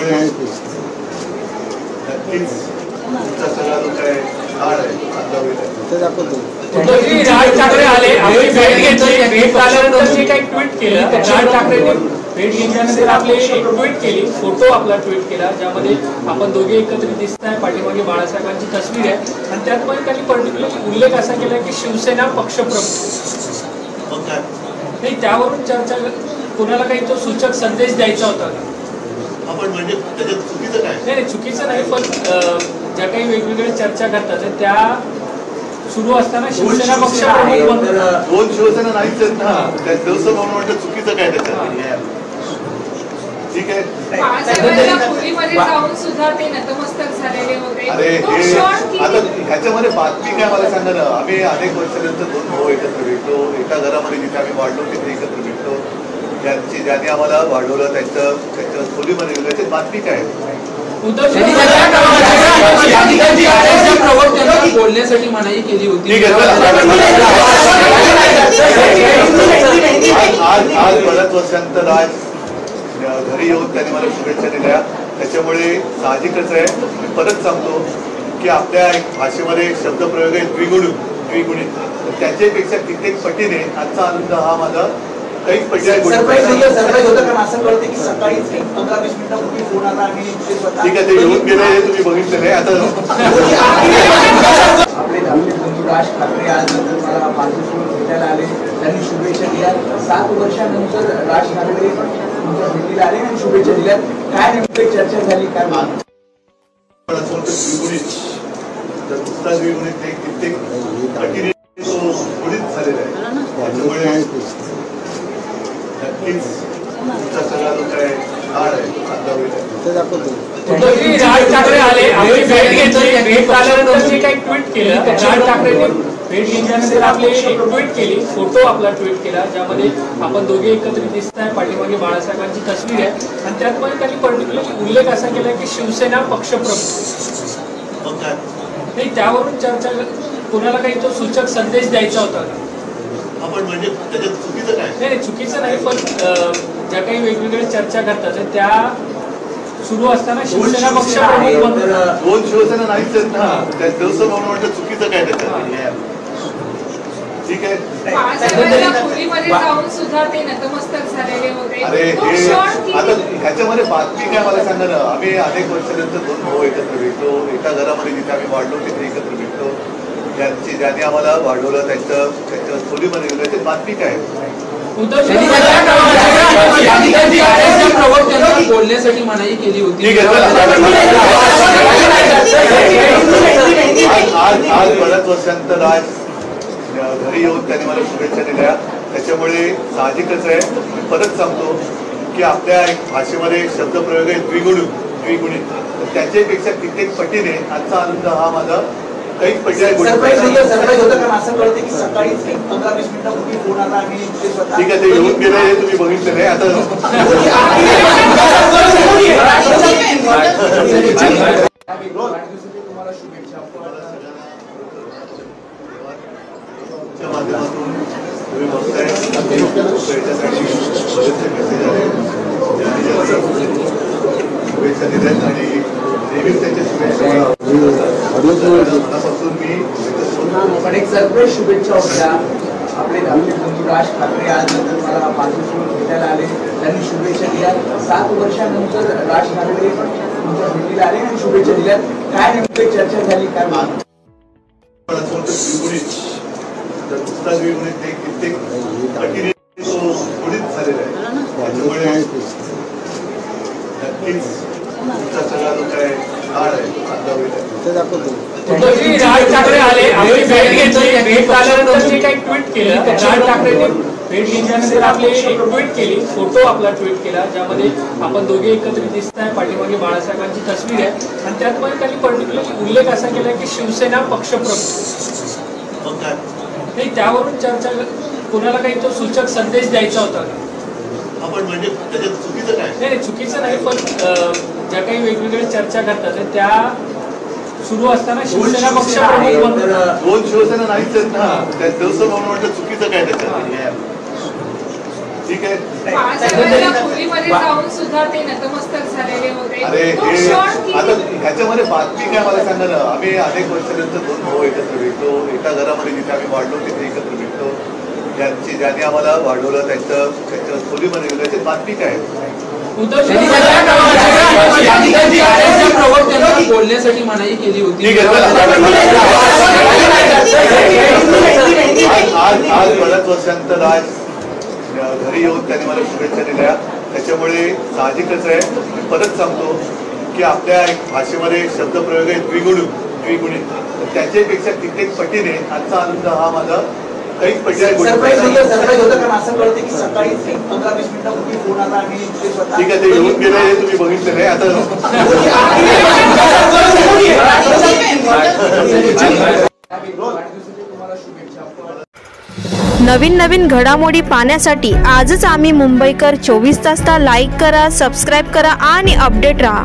त्याच्यामुळे नक्कीच तुमचा सगळा जो काय काळ आहे चांगला होईल. राज ठाकरे आले, आपली भेट घेतली, भेट आल्यानंतर जे काही ट्विट केलं, राज ठाकरेंनी भेट घेतल्यानंतर आपली एक ट्विट केली, फोटो आपला ट्विट केला, ज्यामध्ये आपण दोघे एकत्रित दिसताय, पाठीमागे बाळासाहेबांची तस्वीर आहे आणि त्यातमध्ये त्यांनी पर्टिक्युलर उल्लेख असा केला की शिवसेना पक्षप्रमुख. नाही, त्यावरून चर्चा, कोणाला काही तो सूचक संदेश द्यायचा होता का? आपण म्हणजे त्याच्यात चुकीचं काय? नाही, चुकीचं नाही, पण ज्या काही वेगवेगळ्या चर्चा करतात त्या सुरू असताना शिवसेना पक्षप्रमुख दोन शिवसेना नाहीच आहेत ना, त्या दिवस म्हणून म्हटलं चुकीचं काय त्याच्यात? ठीक आहे. अरे हे आता ह्याच्यामध्ये बातमी काय मला सांगा ना. आम्ही अनेक वर्षानंतर दोन भाऊ एकत्र भेटलो, एका घरामध्ये जिथे आम्ही वाढलो तिथे एकत्र भेटलो. ज्यांनी आम्हाला वाढवलं त्यांच्या खोलीमध्ये गेलं, त्याची बातमी काय? बोलण्यासाठी मनाई केली होती. आज बऱ्याच वर्षांतर आज घरी येऊन त्यांनी मला शुभेच्छा दिल्या. त्याच्यामुळे साहजिकच आहे, मी परत सांगतो की आपल्या भाषेमध्ये शब्दप्रयोग आहे द्विगुणित. त्याच्यापेक्षा कित्येक पटीने आजचा आनंद हा माझा काहीच पटीने. ठीक आहे, ते येऊन गेले तुम्ही बघितलं नाही. आता आपले धाकटे बंधू राज ठाकरे आज मला मार्गदर्शन भेटायला आले, त्यांनी शुभेच्छा दिल्या. 7 वर्षानंतर राज ठाकरे तुमच्या भेटीला आले आणि शुभेच्छा दिल्या. काय नेमकी चर्चा झाली, काय द्विगुणित कित्येक पटीने तो गुणित झालेला आहे. त्याच्यामुळे नक्कीच तुमचा सगळा जो काय काळ आहे चांगला होईल. राज ठाकरे आले, आपली भेट घेतली, भेट आल्यानंतर जे काही ट्विट केलं, राज ठाकरेंनी भेट घेतल्यानंतर आपली एक ट्विट केली, फोटो आपला ट्विट केला, ज्यामध्ये आपण दोघे एकत्रित दिसताय, पाठीमागे बाळासाहेबांची तस्वीर आहे आणि त्यातमध्ये त्यांनी पर्टिक्युलर उल्लेख असा केला की शिवसेना पक्षप्रमुख. नाही, त्यावरून चर्चा, कोणाला काही तो सूचक संदेश द्यायचा होता का? आपण म्हणजे त्याच्यात चुकीचं काय? नाही, चुकीचं नाही, पण ज्या काही वेगवेगळ्या चर्चा करतात त्या सुरू असताना शिवसेना पक्षप्रमुख दोन शिवसेना नाहीच आहेत ना, त्या दिवस म्हणून म्हटलं चुकीचं काय त्याच्यात? ठीक आहे. अरे हे आता ह्याच्यामध्ये बातमी काय मला सांगा ना. आम्ही अनेक वर्षानंतर दोन भाऊ एकत्र भेटलो, एका घरामध्ये जिथे आम्ही वाढलो तिथे एकत्र भेटलो. ज्यांनी आम्हाला वाढवलं त्यांच्या खोलीमध्ये गेलं, त्याची बातमी काय? बोलण्यासाठी मनाई केली होती. आज बऱ्याच वर्षांतर आज घरी येऊन त्यांनी मला शुभेच्छा दिल्या. त्याच्यामुळे साहजिकच आहे, मी परत सांगतो की आपल्या भाषेमध्ये शब्दप्रयोग आहे द्विगुणित. त्याच्यापेक्षा कित्येक पटीने आजचा आनंद हा माझा काहीच पटीने. असं कळते की सकाळी 15-20 मिनिटापूर्वी फोन आला आणि ठीक आहे, ते येऊन गेले तुम्ही बघितलं नाही. आता तुम्हाला शुभेच्छा. माध्यमातून तुम्ही बघताय याच्यासाठी बरेचसे मेसेज आले, शुभेच्छा दिल्यात आणि नेहमीच त्यांच्या शुभेच्छा मनापासून मी पण एक सरप्राईज शुभेच्छा होत्या. आपले धाकटे बंधू राज ठाकरे आज मला मार्गदर्शन भेटायला आले, त्यांनी शुभेच्छा दिल्या. 7 वर्षानंतर राज ठाकरे तुमच्या भेटीला आले आणि शुभेच्छा दिल्या. काय नेमकी चर्चा झाली, काय द्विगुणित कित्येक पटीने तो गुणित झालेला आहे. त्याच्यामुळे नक्कीच तुमचा सगळा जो काय काळ आहे चांगला होईल. राज ठाकरे आले, आपली भेट घेतली, भेट आल्यानंतर जे काही ट्विट केलं, राज ठाकरेंनी भेट घेतल्यानंतर आपली एक ट्विट केली, फोटो आपला ट्विट केला, ज्यामध्ये आपण दोघे एकत्रित दिसताय, पाठीमागे बाळासाहेबांची तस्वीर आहे आणि त्यातमध्ये त्यांनी पर्टिक्युलर उल्लेख असा केला की शिवसेना पक्षप्रमुख. नाही, त्यावरून चर्चा, कोणाला काही तो सूचक संदेश द्यायचा होता का? आपण म्हणजे त्याच्यात चुकीचं काय? नाही, चुकीचं नाही, पण ज्या काही वेगवेगळ्या चर्चा करतात त्या सुरू असताना शिवसेना पक्षप्रमुख. दोन शिवसेना नाहीच आहेत ना, त्या दिवस म्हणून म्हटलं चुकीचं काय त्याच्यात? ठीक आहे. 5 वेळेला खोलीमध्ये जाऊन सुद्धा ते नतमस्तक झालेले होते. अरे तो हे क्षण किती- आता ह्याच्यामध्ये बातमी काय मला सांगा ना. आम्ही अनेक वर्षानंतर 2 भाऊ एकत्र भेटतो. एका घरामध्ये जिथे आम्ही वाढलो तिथे एकत्र भेटतो. ज्यांनी आम्हाला वाढवलं त्यांच्या खोलीमध्ये गेलो. याची बातमी काय आहे? प्रवक्त्यांना बोलण्यासाठी मनाई केली होती. ठीक आहे. आज बऱ्याच वर्षांतर आज घरी येऊन त्यांनी मला शुभेच्छा दिल्या. त्याच्यामुळे साहजिकच आहे. मी परत सांगतो की आपल्या भाषेमध्ये शब्दप्रयोग आहे द्विगुणित. तर त्याच्यापेक्षा कित्येक पटीने आजचा आनंद हा माझा काहीच पटीने सरप्राईज होतं कारण असं कळतं की सकाळी 15-20 मिनिटापूर्वी फोन आला आणि ते स्वतः ठीक आहे. ते येऊन गेले हे तुम्ही बघितलं नाही. आता नवीन घडामोडी पाहण्यासाठी आजच आम्ही मुंबईकर 24 तासला लाईक करा, सबस्क्राईब करा आणि अपडेट रहा.